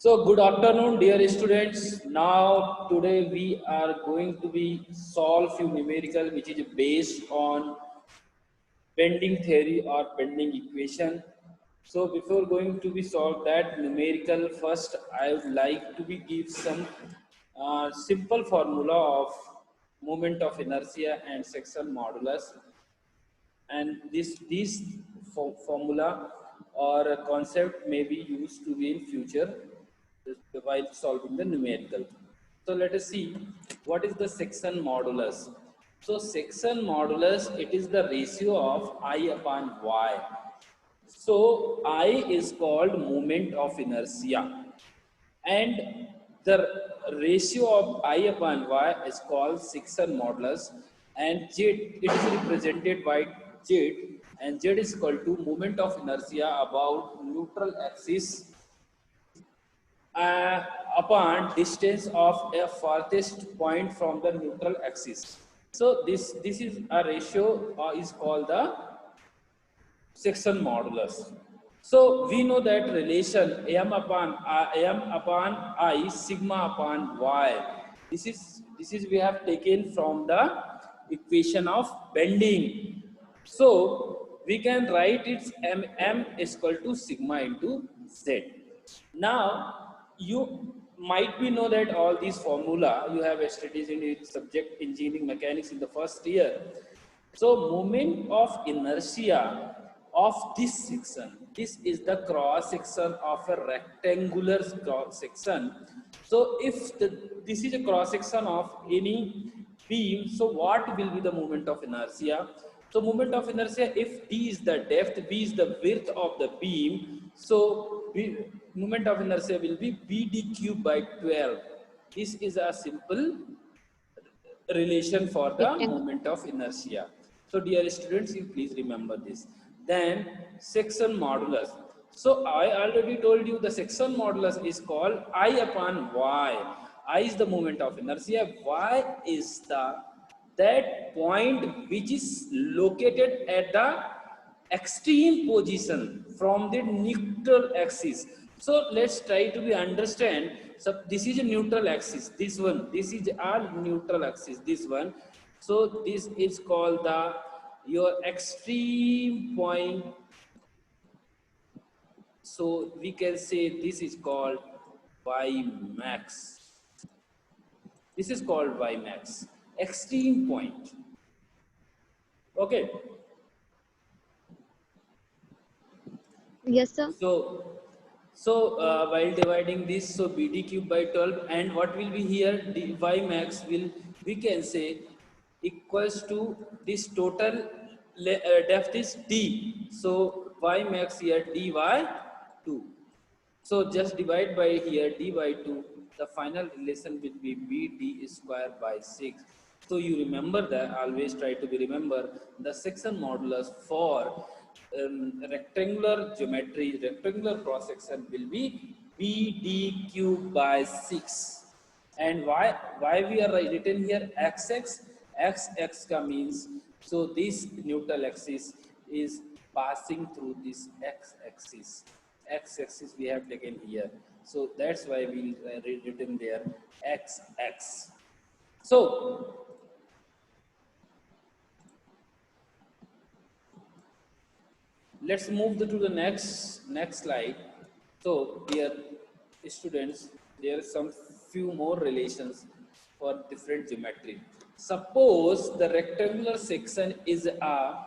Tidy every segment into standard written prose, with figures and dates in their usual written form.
So good afternoon, dear students. Now today we are going to be solve few numerical which is based on bending theory or bending equation. So before going to be solve that numerical, first I would like to be give some simple formula of moment of inertia and section modulus, and this formula or a concept may be used to be in future while solving the numerical. So let us see what is the section modulus. So section modulus, it is the ratio of I upon y. So I is called moment of inertia, and the ratio of I upon y is called section modulus, and z, it is represented by z, and z is equal to moment of inertia about neutral axis uh, upon distance of a farthest point from the neutral axis. So this is a ratio is called the section modulus. So we know that relation m upon I sigma upon y. This is we have taken from the equation of bending. So we can write its m is equal to sigma into z. Now you might be know that all these formula you have studied in its subject engineering mechanics in the first year. So moment of inertia of this section, this is the cross section of a rectangular cross section. So if this is a cross section of any beam, so what will be the moment of inertia? So moment of inertia, if d is the depth, b is the width of the beam, so moment of inertia will be bd cube by 12. This is a simple relation for the Rectangle. moment of inertia. So dear students, you please remember this. Then section modulus. So I already told you the section modulus is called I upon y. I is the moment of inertia. Y is the that point which is located at the extreme position from the neutral axis. So let's try to be understand. So this is a neutral axis. This one, this is our neutral axis. This one. So this is called the your extreme point. So we can say this is called y max. This is called y max, extreme point. Okay. Yes, sir. So while dividing this, so BD cube by 12, and what will be here, y max will, we can say, equals to this total depth is D. So y max here dy 2. So just divide by here d by 2. The final relation will be bd square by 6. So you remember that, always try to be remember the section modulus for rectangular geometry, rectangular cross section will be bd cube by 6. And why we are written here xx, xx ka means, so this neutral axis is passing through this x axis. X axis we have taken here, so that's why we written there xx. So let's move to the next slide. So dear students, there are some few more relations for different geometry. Suppose the rectangular section is a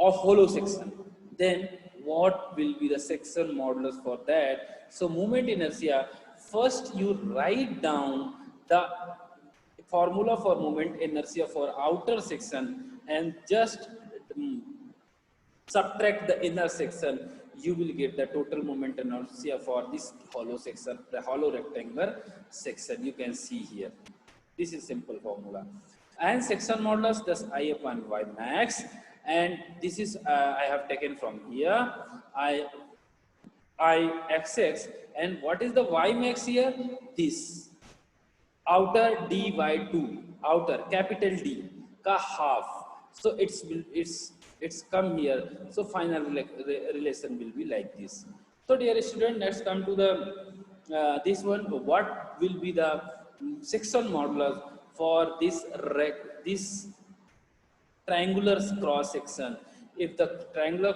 hollow section, then what will be the section modulus for that? So moment inertia, first you write down the formula for moment inertia for outer section, and just subtract the inner section, you will get the total moment inertia for this hollow section, the hollow rectangular section. You can see here, this is simple formula. And section modulus, thus I upon y max, and this is I have taken from here I xx, and what is the y max here? This outer d by 2, outer capital D ka half. So it's come here. So final relation will be like this. So dear student, let's come to the this one, what will be the section modulus for this triangular cross section? If the triangular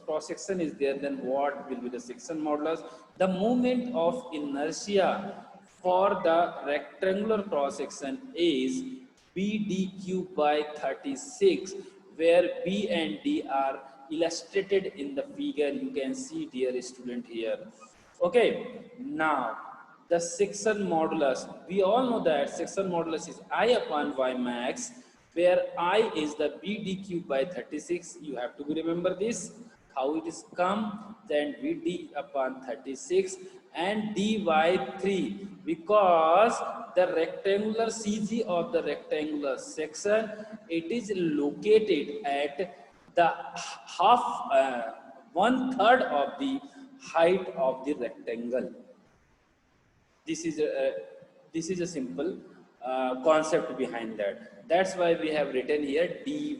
cross section is there, then what will be the section modulus? The moment of inertia for the rectangular cross section is BdQ by 36, where B and D are illustrated in the figure. You can see, dear student, here. Okay, now the section modulus, we all know that section modulus is I upon Y max, where I is the BdQ by 36. You have to remember this, how it is come, then VD upon 36 and dy 3, because the rectangular CG of the rectangular section, it is located at the half, 1/3 of the height of the rectangle. This is a simple concept behind that. That's why we have written here dy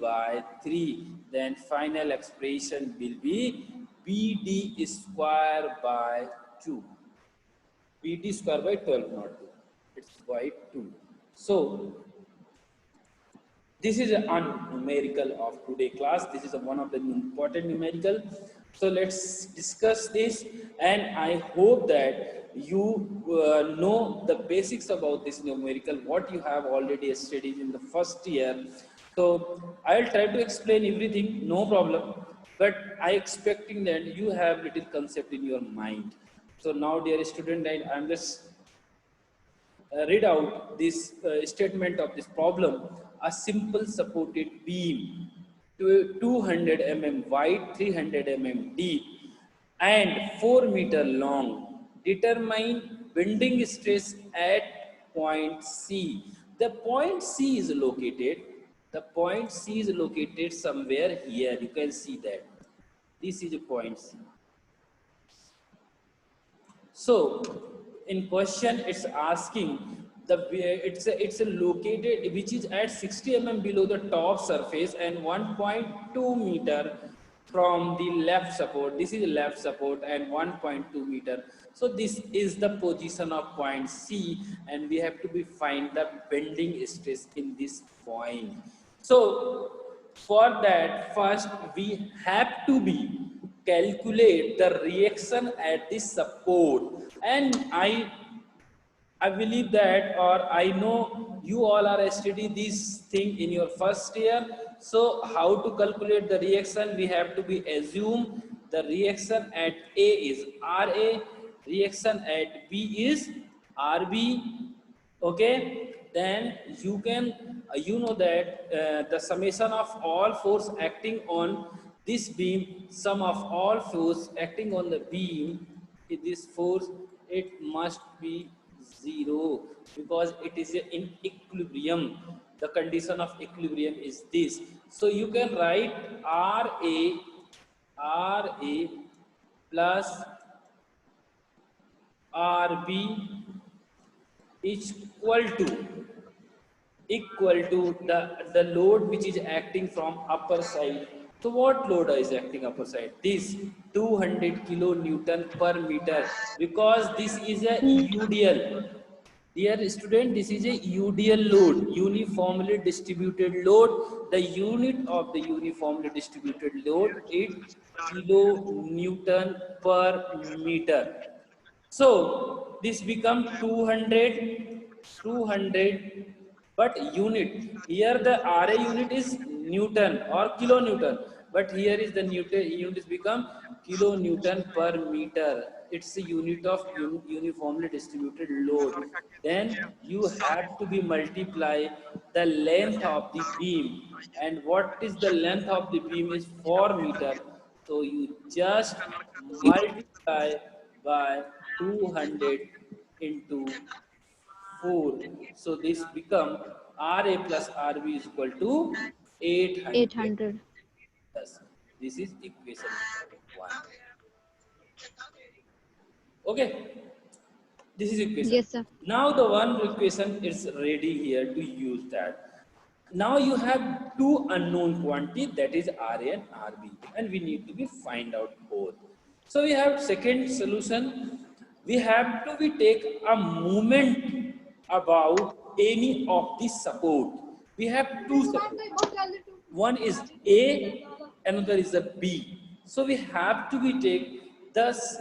3. Then final expression will be BD square by 2. BD square by 12, not 2. It's by 2. So this is a numerical of today class. This is one of the important numerical. So let's discuss this, and I hope that you know the basics about this numerical, what you have already studied in the first year. So I'll try to explain everything, no problem, but I expecting that you have little concept in your mind. So now, dear student, I'm just read out this statement of this problem. A simple supported beam, 200 mm wide, 300 mm deep, and 4 meter long, determine bending stress at point C. The point C is located. The point C is located somewhere here. You can see that. This is a point C. So in question, it's asking it's a located which is at 60 mm below the top surface and 1.2 meter from the left support. This is left support and 1.2 meter. So this is the position of point C, and we have to find the bending stress in this point. So for that, first we have to calculate the reaction at the support, and I believe that, or I know you all are studying this thing in your first year. So how to calculate the reaction? We have to assume the reaction at A is RA, reaction at B is RB. Okay, then you can you know that the summation of all force acting on this beam, sum of all force acting on the beam, this force, it must be 0, because it is in equilibrium. The condition of equilibrium is this. So you can write RA plus RB is equal to the load which is acting from upper side. So what load is acting upper side? This 200 kilonewton per meter, because this is a UDL. Dear student, this is a UDL load, uniformly distributed load. The unit of the uniformly distributed load is kilonewton per meter. So this become 200, but unit, here the RA unit is Newton or kilonewton, but here is the Newton unit become kilonewton per meter. It's a unit of uniformly distributed load. Then you have to multiply the length of the beam, and what is the length of the beam is 4 meter. So you just multiply by 200 into 4. So this become RA plus RB is equal to 800. 800. Yes. This is equation 1. Okay. This is equation. Yes, sir. Now the one equation is ready here to use that. Now you have two unknown quantity, that is RA and RB, and we need to find out both. So we have second solution. we have to we take a moment about any of the support. We have two support. One is A, another is a B. So we have to be take thus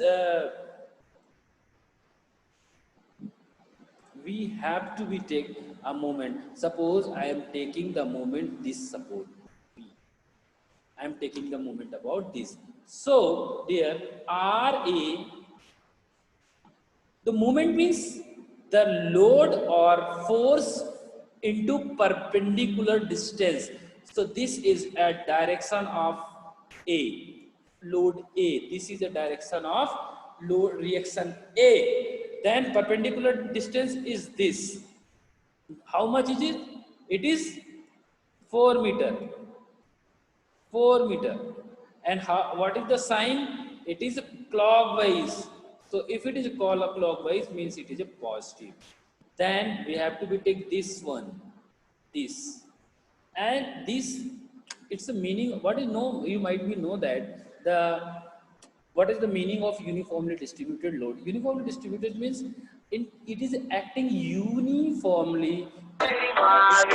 we have to be take a moment. Suppose I am taking the moment this support B. I am taking the moment about this. So dear RA, the moment means the load or force into perpendicular distance. So this is a direction of A, load A. This is a direction of load reaction A. Then perpendicular distance is this. How much is it? It is 4 meter. 4 meter. And how, what is the sign? It is clockwise. So if it is clockwise means it is a positive. Then we have to be take this one, this, and this. It's the meaning. What is no? You might be know that the what is the meaning of uniformly distributed load? Uniformly distributed means it is acting uniformly throughout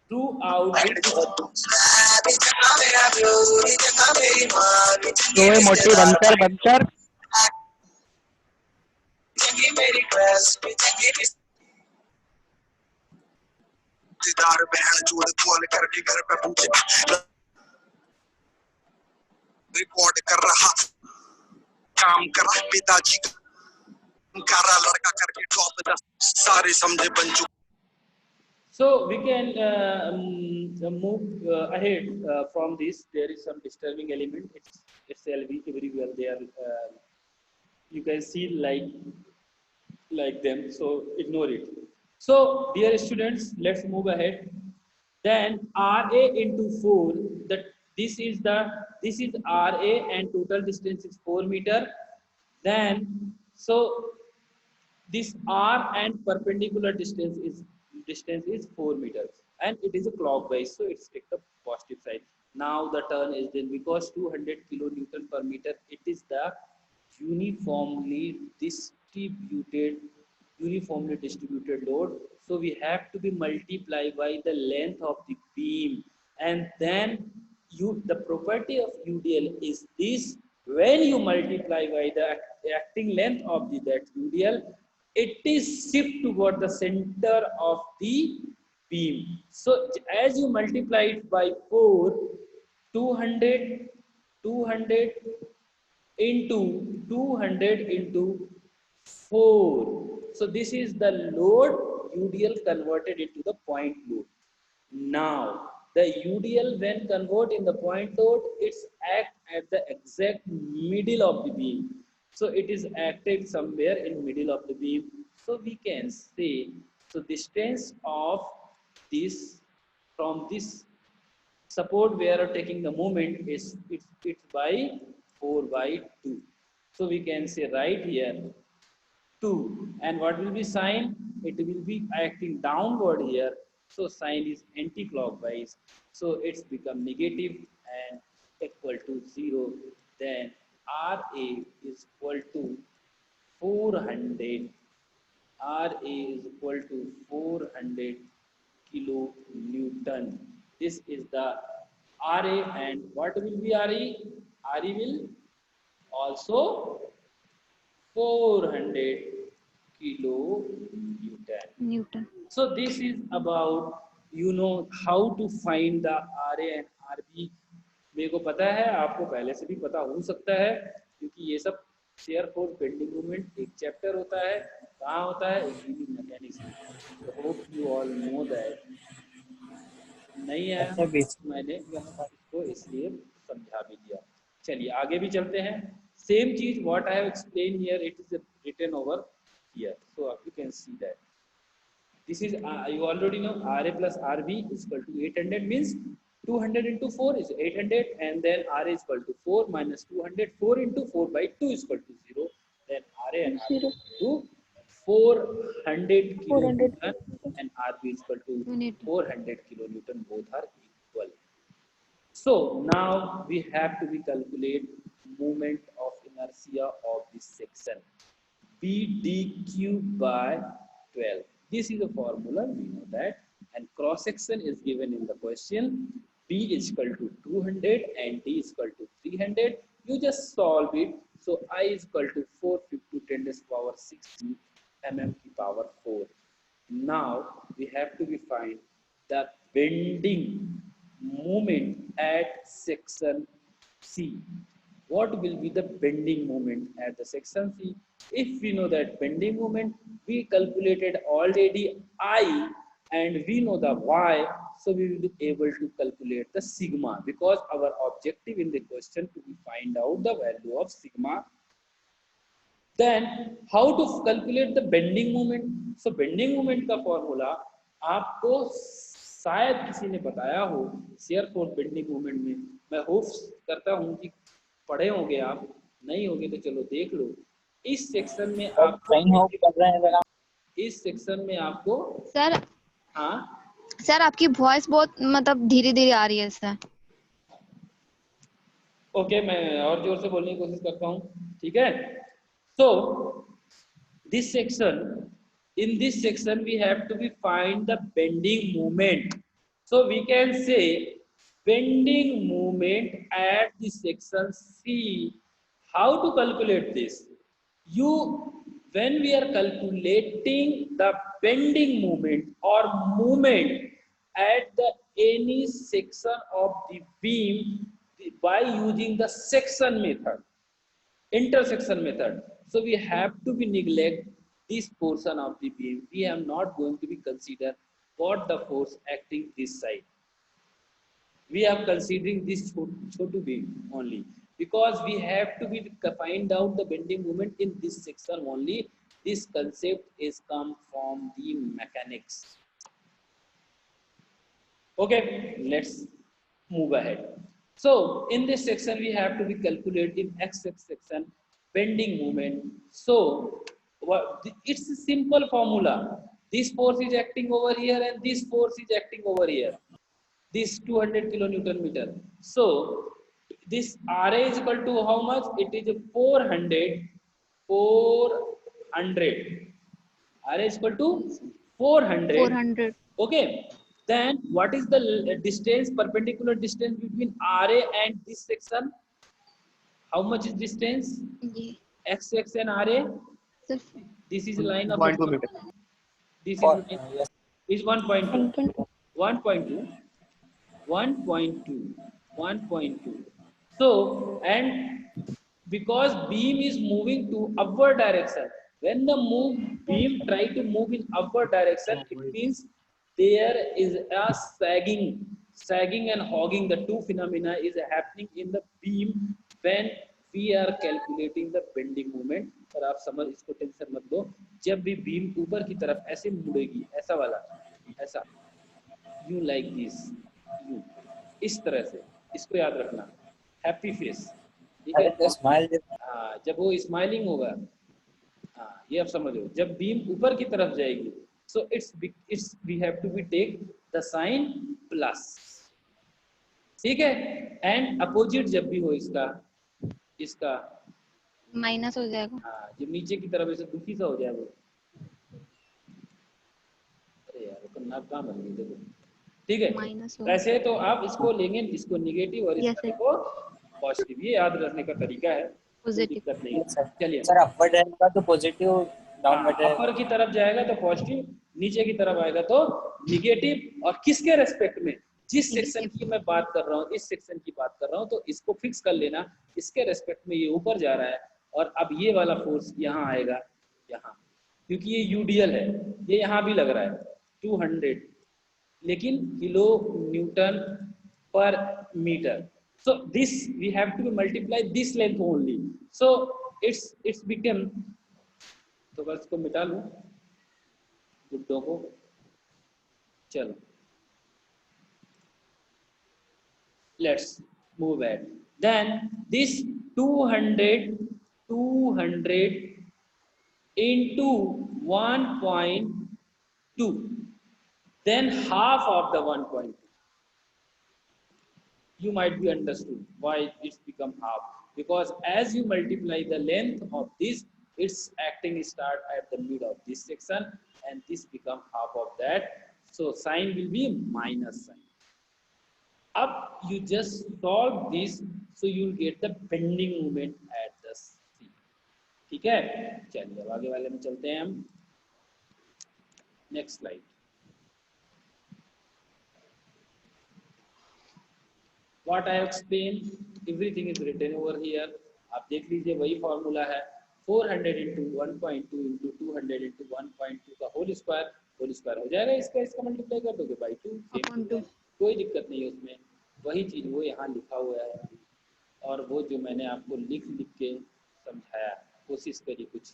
throughout the ओए मोटी बंद कर बहन चूड़ call करके घर पे पूछे record कर रहा काम कर रहा पिताजी कर रहा लड़का करके टॉप 10 सारे समझे बन चुके. So we can move ahead from this. There is some disturbing element. It's LV everywhere. They are you can see like them. So ignore it. So dear students, let's move ahead. Then RA into 4. That this is RA and total distance is 4 meter. Then so this R and perpendicular distance is 4 meters, and it is a clockwise, so it's take the positive side. Now the turn is then because 200 kilonewton per meter, it is the uniformly distributed uniformly distributed load. So we have to be multiplied by the length of the beam, and then the property of UDL is this: when you multiply by the acting length of that UDL, it is shift toward the center of the beam. So as you multiply it by 4, 200 into 200 into 4. So this is the load UDL converted into the point load. Now the UDL when convert in the point load, it's act at the exact middle of the beam. So it is acted somewhere in middle of the beam. So we can say, so distance of this from this support we are taking the moment is it's by 4 by 2. So we can say right here 2, and what will be sign? It will be acting downward here, so sign is anti-clockwise, so it's become negative and equal to 0. Then RA is equal to 400. RA is equal to 400 kilonewton. This is the RA, and what will be RE? RE will also 400 kilonewton. So this is about how to find the RA and RB. मेरे को पता है, आपको पहले से भी पता हो सकता है, क्योंकि ये सब शेयर फोर्स बेंडिंग मूवमेंट एक चैप्टर होता है. कहाँ होता है? Engineering mechanics. Hope you all know that. नहीं है मैंने इसको इसलिए समझा भी दिया. चलिए आगे भी चलते हैं. Same चीज what I have explained here, it is written over here. So you can see that this is you already know RA plus RB is equal to 800, means 200 into 4 is 800, and then RA is equal to 4 minus 200. 4 into 4 by 2 is equal to 0. Then RA and RB is equal to 400 kilonewton and RB is equal to 400 kilonewton. Both are equal. So now we have to be calculate moment of inertia of this section. B dq by 12. This is a formula, we know that, and cross section is given in the question. B is equal to 200 and D is equal to 300. You just solve it. So I is equal to 450 10 to the power 60 mm की power 4. Now we have to be find the bending moment at section C. What will be the bending moment at the section C? If we know that bending moment, we calculated already I and we know the Y, so we will be able to calculate the sigma, because our objective in the question to be find out the value of sigma. Then how to calculate the bending moment? So bending moment का formula आपको शायद किसी ने बताया हो shear force bending moment में, मैं hope करता हूं कि पढ़े होंगे आप, नहीं होंगे तो चलो देख लो। इस सेक्शन में आपको इस सेक्शन में आपको सर हाँ सर आपकी वॉइस बहुत मतलब धीरे धीरे आ रही है सर। ओके, मैं और जोर से बोलने की कोशिश करता हूँ, ठीक है। So this section, in this section we have to be find the bending moment. So we can say bending moment at the section C. How to calculate this? When we are calculating the bending moment or moment at the any section of the beam by using the section method, intersection method. So we have to be neglect this portion of the beam. We are not going to be consider what the force acting this side. We are considering this chotu beam only, because we have to be find out the bending moment in this section only. This concept is come from the mechanics. Okay, let's move ahead. So in this section we have to be calculating x section bending moment. So it's a simple formula. This force is acting over here and this force is acting over here. This 200 kilonewton meter. So this RA is equal to how much? It is 400. RA is equal to 400. 400 Okay. Then what is the distance, perpendicular distance between RA and this section? How much is distance? जी X and RA. Sir This is a line of 0.2 meter. this Yes. is 1.2. 1.2 1.2. 1.2. So, and because beam is moving to upward direction, when the beam try to move in upward direction, it means there is a sagging and hogging. The two phenomena is happening in the beam when we are calculating the bending moment. और आप समझ, इसको tension मत लो, जब भी beam ऊपर की तरफ ऐसे मुड़ेगी, ऐसा वाला, ऐसा, यू लाइक दिस, यू, इस तरह से, इसको याद रखना, हैप्पी फेस, ठीक है। हाँ, जब वो स्माइलिंग होगा, हाँ, ये आप समझो, जब बीम ऊपर की तरफ जाएगी, so it's we have to be take the sign plus, ठीक है। एंड अपोजिट जब भी हो इसका माइनस हो जाएगा। हाँ, जब नीचे की तरफ ऐसे दुखी सा हो जाए वो, अरे यार उसका नाक कहाँ बन गई, देखो, ठीक है। माइनस हो वैसे तो आप इसको लेंगे, इसको निगेटिव और Yes, इसको sir. देखो पॉजिटिव, ये याद रखने का तरीका है, कोई पॉजिटिव दिक्कत नहीं है। चलिए, सर अपवर्ड रहेगा तो पॉजिटिव, डाउनवर्ड अपर की तरफ जाएगा तो पॉजिटिव, नीचे की तरफ आएगा तो निगेटिव। और किसके रेस्पेक्ट में? जिस सेक्शन की मैं बात कर रहा हूँ, इस सेक्शन की बात कर रहा हूँ, तो इसको फिक्स कर लेना, इसके रेस्पेक्ट में ये ऊपर जा रहा है, और अब ये वाला फोर्स यहाँ आएगा, यहाँ, क्योंकि ये यूडीएल है, ये यहाँ भी लग रहा है 200, लेकिन किलो न्यूटन पर metre. So this we have to multiply this length only. So it's become, तो बस इसको मिटा लूं गुड्डों को, चलो let's move ahead. Then this 200 into 1.2, then half of the 1.2. you might be understood why it's become half, because as you multiply the length of this, its acting start at the mid of this section and this become half of that, so sign will be minus sign. Up you just solve this, so you'll get the bending moment at the C. ठीक है, चलिए अब आगे वाले में चलते हैं हम। Next slide. What I explained, everything is written over here. आप देख लीजिए वही फॉर्मूला है, 400 into 1.2 into 200 into 1.2 का होल स्क्वायर हो जाएगा, इसका मल्टीप्लाई कर दोगे बाई 2, अपॉन 2। कोई दिक्कत नहीं है उसमें, वही चीज वो यहाँ लिखा हुआ है और वो जो मैंने आपको लिख के समझाया, कोशिश करी कुछ।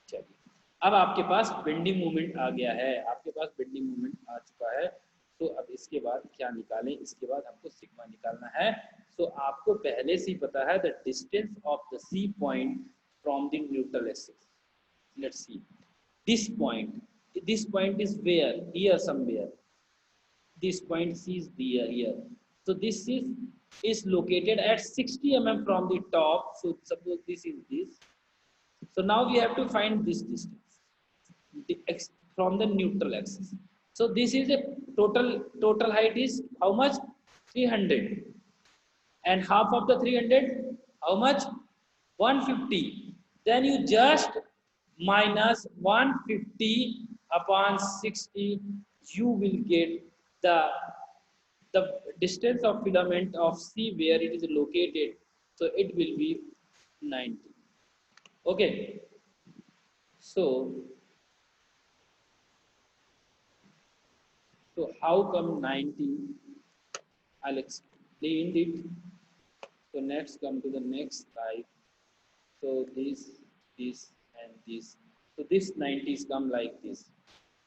चलिए अब आपके पास बेंडिंग मोमेंट आ गया है, आपके पास बेंडिंग मोमेंट आ चुका है, तो अब इसके बाद क्या निकालें, इसके बाद हमको सिग्मा निकालना है। तो आपको पहले से ही पता है the distance of the C point from the neutral axis. Let's see this point is where, here somewhere, this point C is here, so this is located at 60 mm from the top, so suppose this is this, so now we have to find this distance from the neutral axis. So this is a total height is how much, 300, and half of the 300 how much, 150, then you just minus 150 upon 60, you will get the distance of filament of C where it is located, so it will be 90. Okay, so how come 90? I'll explain it. So let's come to the next slide. So this and this, so this 90s come like this,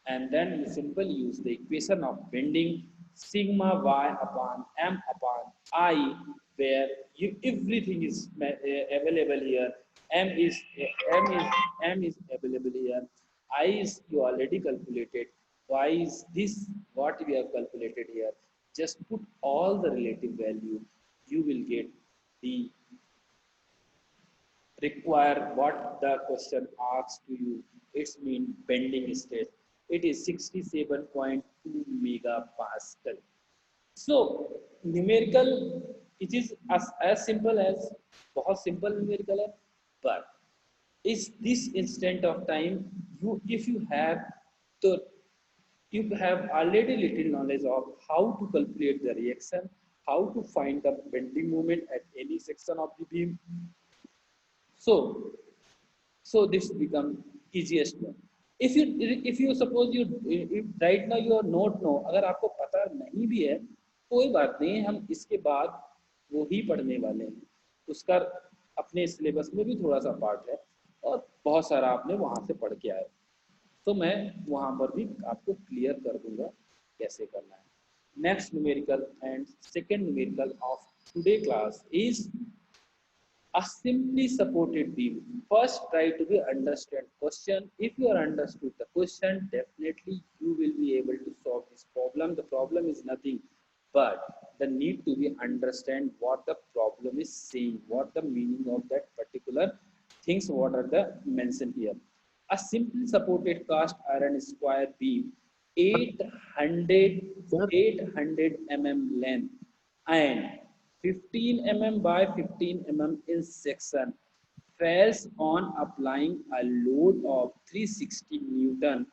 and then you simply use the equation of bending, sigma y upon m upon I, where everything is available here. M is available here. I is you already calculated. Y is this what we have calculated here. Just put all the relative value. You will get the require what the question asks to you. It's mean bending state. It is 67.2 megapascal. So numerical, it is as simple as, बहुत simple numerical है, but is this instant of time, if you have the, you have already little knowledge of how to calculate the reaction, how to find the bending moment at any section of the beam. So this become easiest one. If you suppose if right now you not know, अगर आपको पता नहीं भी है कोई बात नहीं, हम इसके बाद वो ही पढ़ने वाले हैं, उसका अपने सिलेबस में भी थोड़ा सा पार्ट है और बहुत सारा आपने वहाँ से पढ़ के आए, तो मैं वहाँ पर भी आपको क्लियर कर दूंगा कैसे करना है। Next numerical and second numerical of today class is a simply supported beam. First try to be understand question. If you are understood the question, definitely you will be able to solve this problem. The problem is nothing but the need to be understand what the problem is saying, what the meaning of that particular things, what are the mentioned here. A simply supported cast iron square beam, 800 mm length and 15 mm by 15 mm in section, fails on applying a load of 360 Newton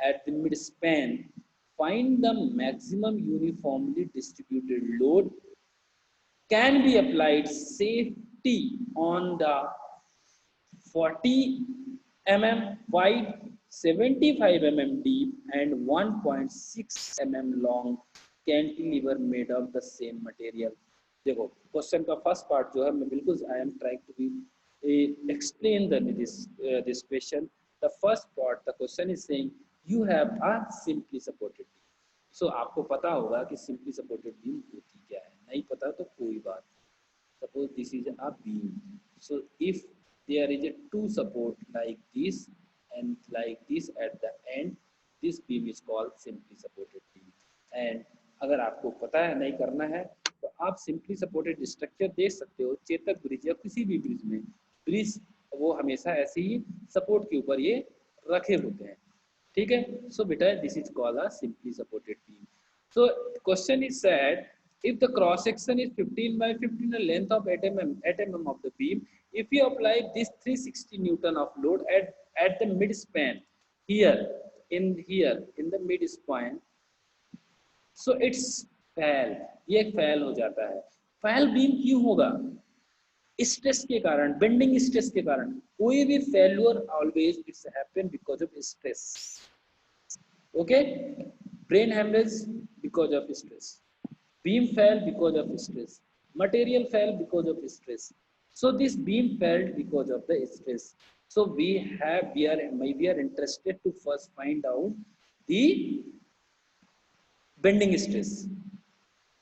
at the midspan. Find the maximum uniformly distributed load can be applied safety on the 40 mm wide, 75 mm deep and 1.6 mm long cantilever made of the same material. देखो question का first part जो है मैं बिल्कुल I am trying to be explain this question. The first part the question is saying you have a simply supported beam. So आपको पता होगा कि सिंपली सपोर्टेड बीम होती क्या है, नहीं पता तो कोई बात. Suppose this is a beam, so if there is a two support like this and like this at the end, this beam is called simply supported beam. And अगर आपको पता है नहीं करना है तो आप सिंपली सपोर्टेड स्ट्रक्चर देख सकते हो, चेतक ब्रिज या किसी भी ब्रिज में, ब्रिज वो हमेशा ऐसे ही सपोर्ट के ऊपर ये रखे होते हैं, ठीक है। सो बेटा this is called a simply supported beam. So question is said if the cross section is 15 by 15, the length of 8 mm of the beam, if you apply this 360 newton of load at the mid span here in the mid span, so it's fail, ये fail हो जाता है। fail beam क्यों होगा? Stress के कारण, bending stress के कारण। कोई भी failure always it's happen because of stress, okay. Brain hemorrhage because of stress, beam fell because of stress, material fell because of stress, so this beam fell because of the stress. So we are interested to first find out the bending stress.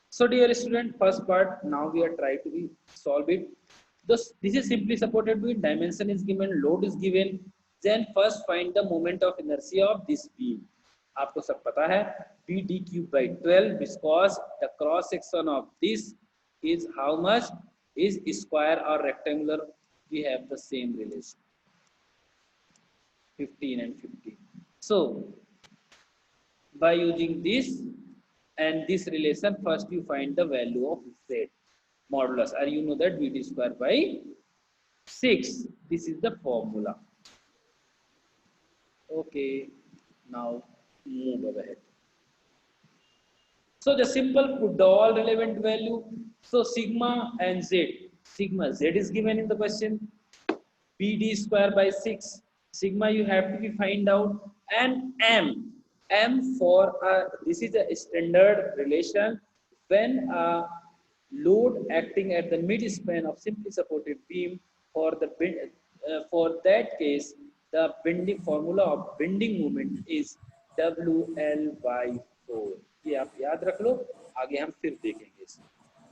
So dear student, first part now we are trying to be solve it. This is simply supported beam, dimension is given, load is given, then first find the moment of inertia of this beam. आपको सब पता है b d cube by 12 because the cross section of this is how much, is square or rectangular, we have the same relation 15 and 15. So by using this and this relation, first you find the value of z modulus, and you know that bd square by 6. This is the formula. Okay, now move ahead. So the simple put the all relevant value. So sigma and z. Sigma z is given in the question. BD square by 6. Sigma you have to be find out, and m. M for this is a standard relation when a load acting at the mid span of simply supported beam, for that case the bending formula of bending moment is WL by 4. ये आप याद रख लो, आगे हम फिर देखेंगे,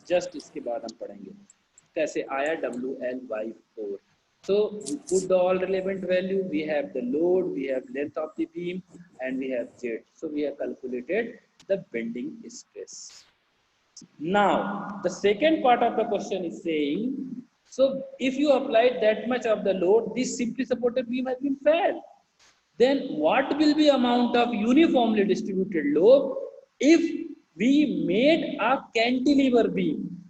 just इसके बाद हम पढ़ेंगे कैसे आया WL by 4. So we put the all relevant value, we have the load, we have length of the beam, and we have Z. So we have calculated the bending stress. Now the second part of the question is saying, so if you applied that much of the load, this simply supported beam has been failed. Then what will be amount of uniformly distributed load if we made a cantilever beam?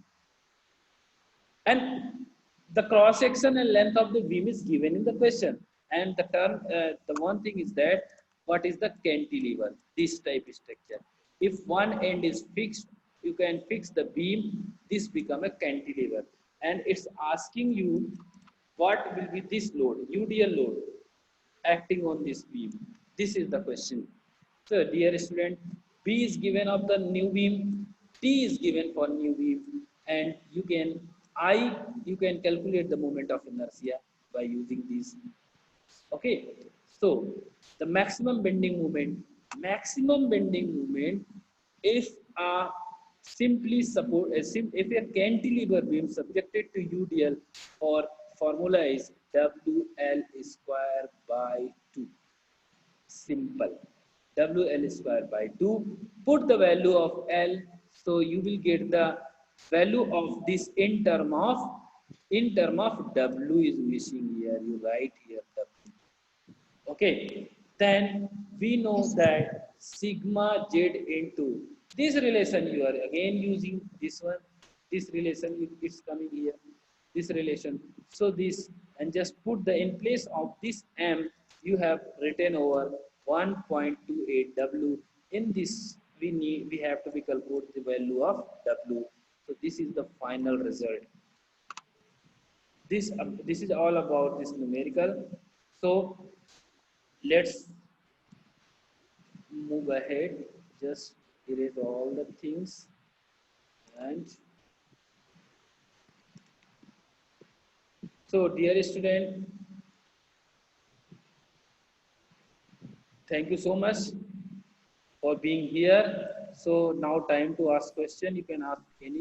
And the cross section and length of the beam is given in the question, and the term the one thing is that what is the cantilever, this type structure. If one end is fixed, you can fix the beam, this become a cantilever, and it's asking you what will be this load, UDL load acting on this beam. This is the question. So dear student, B is given of the new beam, T is given for new beam, and you can calculate the moment of inertia by using these. Okay, so the maximum bending moment if a if a cantilever beam subjected to UDL, or formula is WL square by 2. Simple. WL square by 2. Put the value of L, so you will get the value of this in term of W is missing here. You write here W. Okay. Then we know that sigma Z into this relation, you are again using this one. This relation is coming here. This relation. So this, and just put the in place of this M, you have written over 1.28 W. In this we have to be calculate the value of W. So this is the final result. This is all about this numerical. So let's move ahead. Just erase all the things, and so dear student, thank you so much for being here. So now time to ask question. You can ask any